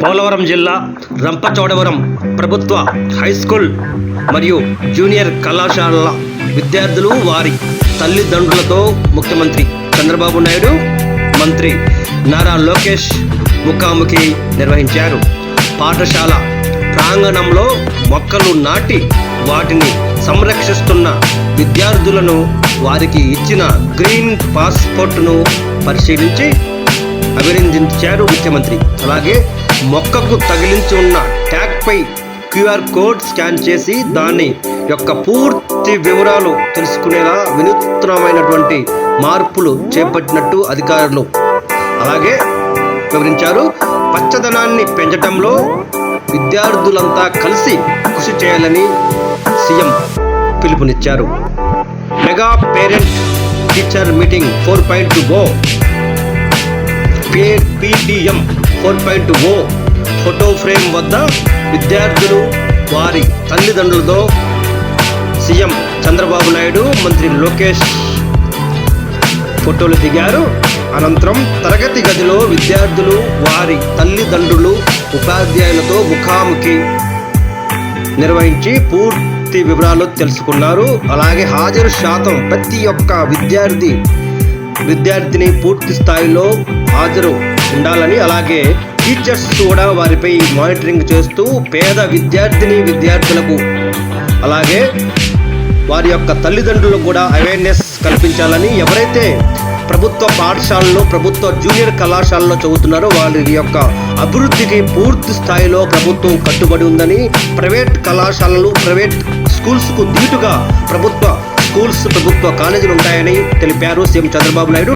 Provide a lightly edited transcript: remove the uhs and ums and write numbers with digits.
పోలవరం జిల్లా రంపచోడవరం ప్రభుత్వ హైస్కూల్ మరియు జూనియర్ కళాశాలల విద్యార్థులు వారి తల్లిదండ్రులతో ముఖ్యమంత్రి చంద్రబాబు నాయుడు, మంత్రి నారా లోకేష్ ముఖాముఖి నిర్వహించారు. పాఠశాల ప్రాంగణంలో మొక్కలు నాటి వాటిని సంరక్షిస్తున్న విద్యార్థులను వారికి ఇచ్చిన గ్రీన్ పాస్పోర్ట్ను పరిశీలించి అభినందించారు ముఖ్యమంత్రి. అలాగే మొక్కకు తగిలించి ఉన్న ట్యాగ్పై QR కోడ్ స్కాన్ చేసి దాని యొక్క పూర్తి వివరాలు తెలుసుకునేలా వినూత్నమైనటువంటి మార్పులు చేపట్టినట్టు అధికారులు అలాగే వివరించారు. పచ్చదనాన్ని పెంచడంలో విద్యార్థులంతా కలిసి కృషి చేయాలని సీఎం పిలుపునిచ్చారు. Mega parent teacher meeting 4.0 PTM 4.0 photo frame వద్ద విద్యార్థులు వారి తల్లిదండ్రులతో సీఎం చంద్రబాబు నాయుడు, మంత్రి లోకేష్ ఫోటోలు దిగారు. అనంతరం తరగతి గదిలో విద్యార్థులు వారి తల్లిదండ్రులు ఉపాధ్యాయులతో ముఖాముఖి నిర్వహించి పూర్తి వివరాలు తెలుసుకున్నారు. అలాగే హాజరు శాతం ప్రతి ఒక్క విద్యార్థిని పూర్తి స్థాయిలో హాజరు ఉండాలని, అలాగే టీచర్స్ కూడా వారిపై మానిటరింగ్ చేస్తూ పేద విద్యార్థులకు అలాగే వారి యొక్క తల్లిదండ్రులకు కూడా అవేర్నెస్ కల్పించాలని, ఎవరైతే ప్రభుత్వ పాఠశాలలో ప్రభుత్వ జూనియర్ కళాశాలలో చదువుతున్నారో వారి యొక్క అభివృద్ధికి పూర్తి స్థాయిలో ప్రభుత్వం కట్టుబడి ఉందని, ప్రైవేట్ కళాశాలలు ప్రైవేట్ స్కూల్స్కు దీటుగా ప్రభుత్వ స్కూల్స్ ప్రభుత్వ కాలేజీలు ఉంటాయని తెలిపారు సీఎం చంద్రబాబు నాయుడు.